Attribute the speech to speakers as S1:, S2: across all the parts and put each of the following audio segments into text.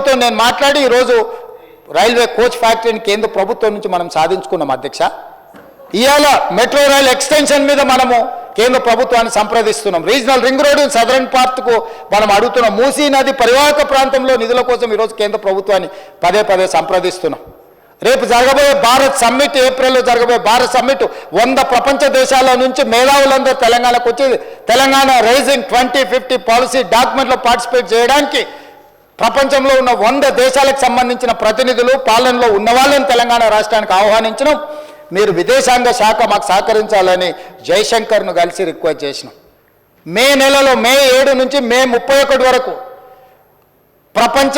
S1: ప్రభుత్వం నేను మాట్లాడి ఈరోజు రైల్వే కోచ్ ఫ్యాక్టరీని కేంద్ర ప్రభుత్వం నుంచి మనం సాధించుకున్నాం అధ్యక్ష. ఇవాళ మెట్రో రైల్ ఎక్స్టెన్షన్ మీద మనము కేంద్ర ప్రభుత్వాన్ని సంప్రదిస్తున్నాం. రీజనల్ రింగ్ రోడ్ సదరన్ పార్ట్కు మనం అడుగుతున్నాం. మూసీ నది పరివాహక ప్రాంతంలో నిధుల కోసం ఈరోజు కేంద్ర ప్రభుత్వాన్ని పదే పదే సంప్రదిస్తున్నాం. రేపు జరగబోయే భారత్ సమ్మిట్, ఏప్రిల్లో జరగబోయే భారత్ సమ్మిట్ 100 ప్రపంచ దేశాల నుంచి మేధావులందరూ తెలంగాణకు వచ్చి తెలంగాణ రైజింగ్ 2050 పాలసీ డాక్యుమెంట్లో పార్టిసిపేట్ చేయడానికి ప్రపంచంలో ఉన్న 100 దేశాలకు సంబంధించిన ప్రతినిధులు, పాలనలో ఉన్న వాళ్ళని తెలంగాణ రాష్ట్రానికి ఆహ్వానించడం. మీరు విదేశాంగ శాఖ మాకు సహకరించాలని జయశంకర్ను కలిసి రిక్వెస్ట్ చేసినాం. మే నెలలో మే 7 నుంచి మే 31 వరకు ప్రపంచ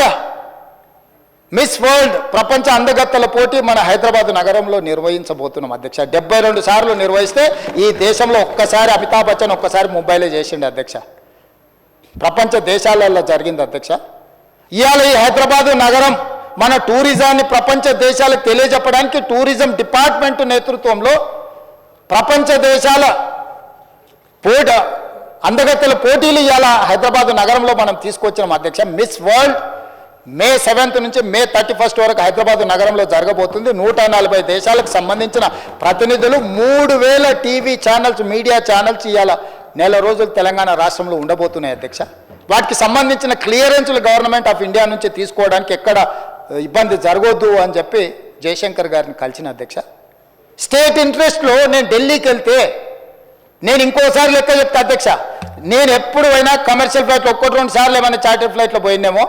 S1: మిస్ వరల్డ్ ప్రపంచ అందగత్తెల పోటీ మన హైదరాబాద్ నగరంలో నిర్వహించబోతున్నాం అధ్యక్ష. 72 సార్లు నిర్వహిస్తే ఈ దేశంలో ఒక్కసారి అమితాబ్ బచ్చన్ ఒక్కసారి ముంబైలో చేసిండు అధ్యక్ష. ప్రపంచ దేశాలలో జరిగింది అధ్యక్ష. ఇవాళ ఈ హైదరాబాద్ నగరం మన టూరిజాన్ని ప్రపంచ దేశాలకు తెలియజెప్పడానికి టూరిజం డిపార్ట్మెంట్ నేతృత్వంలో ప్రపంచ దేశాల అందగత్తెల పోటీలు ఇవాళ హైదరాబాద్ నగరంలో మనం తీసుకొచ్చినాం అధ్యక్ష. మిస్ వరల్డ్ మే 7 నుంచి మే 31 వరకు హైదరాబాద్ నగరంలో జరగబోతుంది. 140 దేశాలకు సంబంధించిన ప్రతినిధులు, 3000 టీవీ ఛానల్స్, మీడియా ఛానల్స్ ఇవాళ నెల రోజులు తెలంగాణ రాష్ట్రంలో ఉండబోతున్నాయి అధ్యక్ష. వాటికి సంబంధించిన క్లియరెన్స్లు గవర్నమెంట్ ఆఫ్ ఇండియా నుంచి తీసుకోవడానికి ఎక్కడ ఇబ్బంది జరగొద్దు అని చెప్పి జయశంకర్ గారిని కలిసిన అధ్యక్ష. స్టేట్ ఇంట్రెస్ట్లో నేను ఢిల్లీకి వెళ్తే నేను ఇంకోసారి లెక్క చెప్తా అధ్యక్ష. నేను ఎప్పుడు అయినా కమర్షియల్ ఫ్లైట్లో 1-2 సార్లు ఏమైనా చార్టర్ ఫ్లైట్లో పోయినేమో,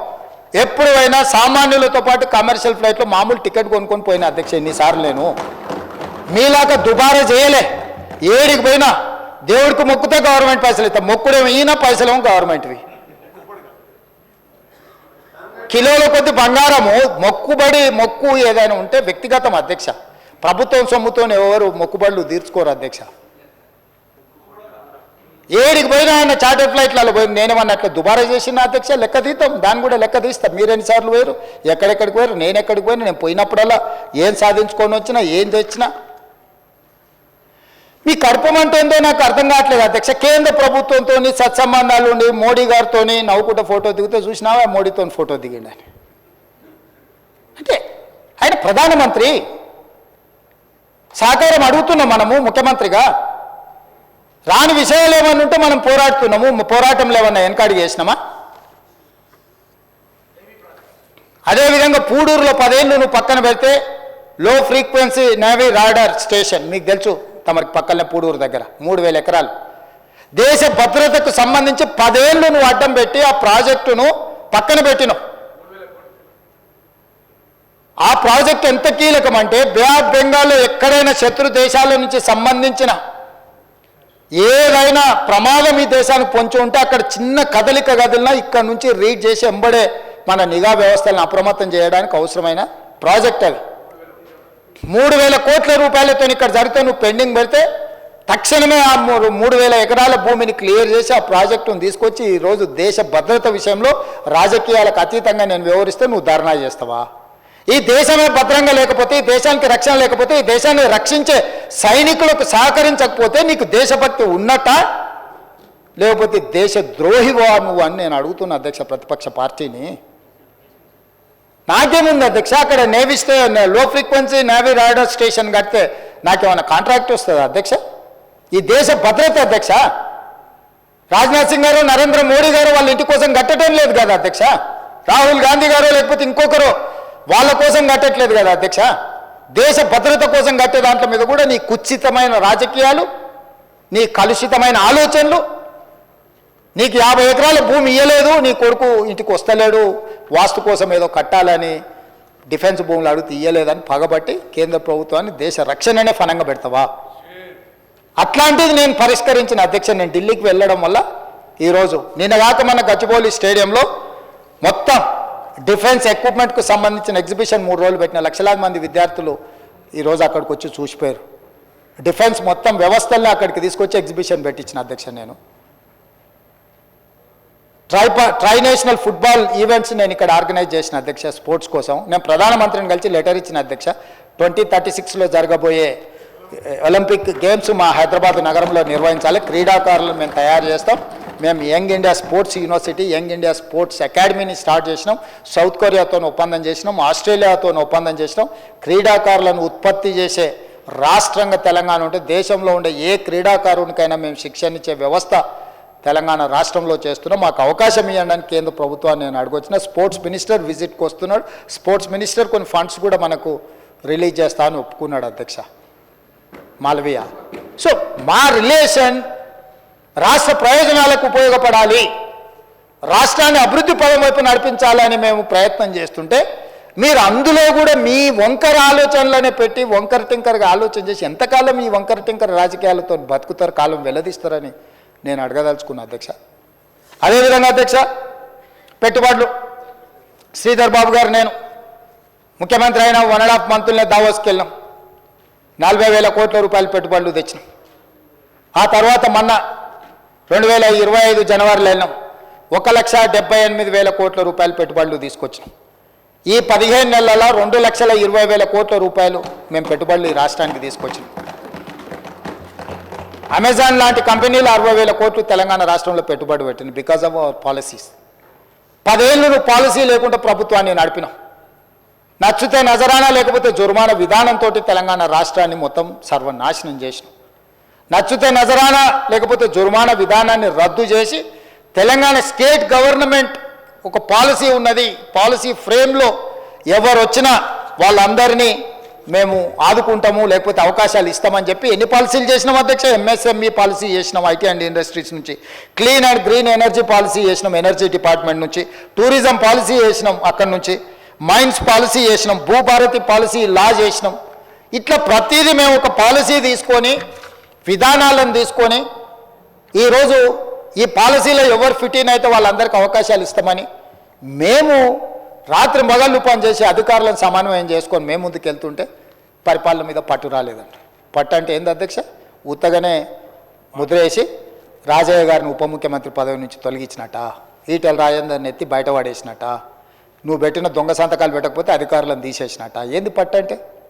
S1: ఎప్పుడు అయినా సామాన్యులతో పాటు కమర్షియల్ ఫ్లైట్లో మామూలు టికెట్ కొనుక్కొని పోయినా అధ్యక్ష. ఎన్నిసార్లు నేను మీలాగా దుబారా చేయలే. ఏడికి పోయినా దేవుడికి మొక్కుతే గవర్నమెంట్ పైసలు ఇస్తాం, మొక్కుడేమో ఈయన, పైసలేమో గవర్నమెంట్వి. కిలోల కొద్ది బంగారము మొక్కు ఏదైనా ఉంటే వ్యక్తిగతం అధ్యక్ష. ప్రభుత్వం సొమ్ముతో ఎవరు మొక్కుబడులు తీర్చుకోరు అధ్యక్ష. ఏడికి పోయినా ఆయన చార్టర్ ఫ్లైట్లలో పోయింది. నేనేమన్నట్లు దుబారా చేసిన అధ్యక్ష, లెక్క తీస్తాం, దాన్ని కూడా లెక్క తీస్తాం. మీరు ఎన్నిసార్లు పోయారు, ఎక్కడెక్కడికి పోయారు, నేను ఎక్కడికి పోయినా, నేను పోయినప్పుడల్లా ఏం సాధించుకొని వచ్చినా, ఏం తెచ్చినా. మీ కడుపమంటేందో నాకు అర్థం కావట్లేదు అధ్యక్ష. కేంద్ర ప్రభుత్వంతో సత్సంబంధాలు ఉండి మోడీ గారితో నవ్వుకుంట ఫోటో దిగితే చూసినావా, మోడీతో ఫోటో దిగిండని. అంటే ఆయన ప్రధానమంత్రి, సహకారం అడుగుతున్నాం మనము ముఖ్యమంత్రిగా. రాని విషయాలు ఏమన్నా ఉంటే మనం పోరాడుతున్నాము. పోరాటంలో ఏమన్నా వెనకాడి చేసినామా? అదేవిధంగా పూడూరులో 10 ఏళ్ళు నువ్వు పక్కన పెడితే లో ఫ్రీక్వెన్సీ నేవీ రాడార్ స్టేషన్ మీకు తెలుసు, తమరికి పక్కనే పూడూరు దగ్గర 3000 ఎకరాలు. దేశ భద్రతకు సంబంధించి 10 ఏళ్ళు నువ్వు అడ్డం పెట్టి ఆ ప్రాజెక్టును పక్కన పెట్టినావు. ఆ ప్రాజెక్టు ఎంత కీలకం అంటే బే ఆఫ్ బెంగాల్లో ఎక్కడైనా శత్రు దేశాల నుంచి సంబంధించిన ఏదైనా ప్రమాదం ఈ దేశానికి పొంచి ఉంటే అక్కడ చిన్న కదలిక కదిలినా ఇక్కడ నుంచి రీడ్ చేసి ఎంబడే మన నిఘా వ్యవస్థలను అప్రమత్తం చేయడానికి అవసరమైన ప్రాజెక్ట్ అది. 3000 కోట్ల రూపాయలతో ఇక్కడ జరిగితే నువ్వు పెండింగ్ పెడితే తక్షణమే ఆ 3000 ఎకరాల భూమిని క్లియర్ చేసి ఆ ప్రాజెక్టును తీసుకొచ్చి ఈరోజు దేశ భద్రత విషయంలో రాజకీయాలకు అతీతంగా నేను వివరిస్తే నువ్వు ధర్నా చేస్తావా? ఈ దేశమే భద్రంగా లేకపోతే, ఈ దేశానికి రక్షణ లేకపోతే, ఈ దేశాన్ని రక్షించే సైనికులకు సహకరించకపోతే నీకు దేశభక్తి ఉన్నట్టా, లేకపోతే దేశ ద్రోహివా నువ్వు అని నేను అడుగుతున్నా అధ్యక్ష ప్రతిపక్ష పార్టీని. నాకేముంది అధ్యక్ష, అక్కడ నేవీ లో ఫ్రీక్వెన్సీ నేవీ రాడార్ స్టేషన్ కడితే నాకేమైనా కాంట్రాక్ట్ వస్తుందా అధ్యక్ష? ఈ దేశ భద్రత అధ్యక్ష. రాజ్నాథ్ సింగ్ గారు, నరేంద్ర మోడీ గారు వాళ్ళ ఇంటి కోసం కట్టడం లేదు కదా అధ్యక్ష. రాహుల్ గాంధీ గారు లేకపోతే ఇంకొకరు వాళ్ళ కోసం కట్టట్లేదు కదా అధ్యక్ష. దేశ భద్రత కోసం కట్టే దాంట్లో మీద కూడా నీ కుత్సితమైన రాజకీయాలు, నీ కలుషితమైన ఆలోచనలు. నీకు 50 ఎకరాల భూమి ఇవ్వలేదు, నీ కొడుకు ఇంటికి వస్తలేడు, వాస్తు కోసం ఏదో కట్టాలని డిఫెన్స్ భూములు అడిగితే ఇవ్వలేదని పగబట్టి కేంద్ర ప్రభుత్వాన్ని దేశ రక్షణనే ఫలంగా పెడతావా? అట్లాంటిది నేను పరిష్కరించిన అధ్యక్ష. నేను ఢిల్లీకి వెళ్ళడం వల్ల ఈరోజు నిన్నగాక మన గచ్చిబౌలి స్టేడియంలో మొత్తం డిఫెన్స్ ఎక్విప్మెంట్కు సంబంధించిన ఎగ్జిబిషన్ 3 రోజులు పెట్టిన లక్షలాది మంది విద్యార్థులు ఈరోజు అక్కడికి వచ్చి చూసిపోయారు. డిఫెన్స్ మొత్తం వ్యవస్థల్ని అక్కడికి తీసుకొచ్చి ఎగ్జిబిషన్ పెట్టించిన అధ్యక్ష. నేను ట్రై నేషనల్ ఫుట్బాల్ ఈవెంట్స్ నేను ఇక్కడ ఆర్గనైజ్ చేసిన అధ్యక్ష స్పోర్ట్స్ కోసం. నేను ప్రధానమంత్రిని కలిసి లెటర్ ఇచ్చిన అధ్యక్ష. 2036లో జరగబోయే ఒలింపిక్ గేమ్స్ మా హైదరాబాద్ నగరంలో నిర్వహించాలి, క్రీడాకారులను మేము తయారు చేస్తాం, మేము young India sports university, young India sports అకాడమీని స్టార్ట్ చేసినాం. సౌత్ కొరియాతో ఒప్పందం చేసినాం, ఆస్ట్రేలియాతో ఒప్పందం చేసినాం. క్రీడాకారులను ఉత్పత్తి చేసే రాష్ట్రంగా తెలంగాణ ఉంటే దేశంలో ఉండే ఏ క్రీడాకారునికైనా మేము శిక్షణ ఇచ్చే వ్యవస్థ తెలంగాణ రాష్ట్రంలో చేస్తున్నాం. మాకు అవకాశం ఇవ్వడానికి కేంద్ర ప్రభుత్వాన్ని నేను అడగొచ్చిన. స్పోర్ట్స్ మినిస్టర్ విజిట్కి వస్తున్నాడు. స్పోర్ట్స్ మినిస్టర్ కొన్ని ఫండ్స్ కూడా మనకు రిలీజ్ చేస్తా అని ఒప్పుకున్నాడు అధ్యక్ష మాల్వియా. సో మా రిలేషన్ రాష్ట్ర ప్రయోజనాలకు ఉపయోగపడాలి, రాష్ట్రాన్ని అభివృద్ధి పదం వైపు నడిపించాలని మేము ప్రయత్నం చేస్తుంటే మీరు అందులో కూడా మీ వంకర ఆలోచనలనే పెట్టి వంకర టింకర్గా ఆలోచన చేసి ఎంతకాలం ఈ వంకర టింకర రాజకీయాలతో బతుకుతారు, కాలం వెల్లదీస్తారని నేను అడగదలుచుకున్నా అధ్యక్ష. అదేవిధంగా అధ్యక్ష పెట్టుబడులు శ్రీధర్ బాబు గారు నేను ముఖ్యమంత్రి అయిన 1.5 మంత్రులనే దావోస్కి వెళ్ళినాం. 40,000 కోట్ల రూపాయలు పెట్టుబడులు తెచ్చినాం. ఆ తర్వాత మొన్న 2025 జనవరిలో వెళ్ళినాం. 1,78,000 కోట్ల రూపాయలు పెట్టుబడులు తీసుకొచ్చినాం. ఈ 15 నెలల 2,20,000 కోట్ల రూపాయలు మేము పెట్టుబడులు ఈ రాష్ట్రానికి తీసుకొచ్చినాం. అమెజాన్ లాంటి కంపెనీలు 60,000 కోట్లు తెలంగాణ రాష్ట్రంలో పెట్టుబడి పెట్టింది బికాజ్ ఆఫ్ అవర్ పాలసీస్. 10 ఏళ్ళు నువ్వు పాలసీ లేకుండా ప్రభుత్వాన్ని నడిపినాం. నచ్చితే నజరానా లేకపోతే జుర్మానా విధానంతో తెలంగాణ రాష్ట్రాన్ని మొత్తం సర్వనాశనం చేసినాం. నచ్చితే నజరానా లేకపోతే జుర్మానా విధానాన్ని రద్దు చేసి తెలంగాణ స్టేట్ గవర్నమెంట్ ఒక పాలసీ ఉన్నది, పాలసీ ఫ్రేమ్లో ఎవరు వచ్చినా వాళ్ళందరినీ మేము ఆదుకుంటాము లేకపోతే అవకాశాలు ఇస్తామని చెప్పి ఎన్ని పాలసీలు చేసినాం అధ్యక్ష. ఎంఎస్ఎంఈ పాలసీ చేసినాం ఐటీ అండ్ ఇండస్ట్రీస్ నుంచి, clean and green energy policy చేసినాం ఎనర్జీ డిపార్ట్మెంట్ నుంచి, టూరిజం పాలసీ చేసినాం అక్కడి నుంచి, మైన్స్ పాలసీ చేసినాం, భూభారతి పాలసీ లా చేసినాం. ఇట్లా ప్రతిదీ మేము ఒక పాలసీ తీసుకొని విధానాలను తీసుకొని ఈరోజు ఈ పాలసీలో ఎవరు ఫిట్ ఇన్ అయితే వాళ్ళందరికీ అవకాశాలు ఇస్తామని మేము రాత్రి మొదలు పనిచేసి అధికారులను సమన్వయం చేసుకొని మేము ముందుకు వెళ్తుంటే పరిపాలన మీద పట్టు రాలేదంట. పట్టు అంటే ఏంది అధ్యక్ష? ఉత్తగానే ముద్రేసి రాజయ్య గారిని ఉప ముఖ్యమంత్రి పదవి నుంచి తొలగించినట, ఈటెల రాజేందర్ని ఎత్తి బయటపడేసినట, నువ్వు పెట్టిన దొంగ సంతకాలు పెట్టకపోతే అధికారులను తీసేసినట. ఏంది పట్టు అంటే?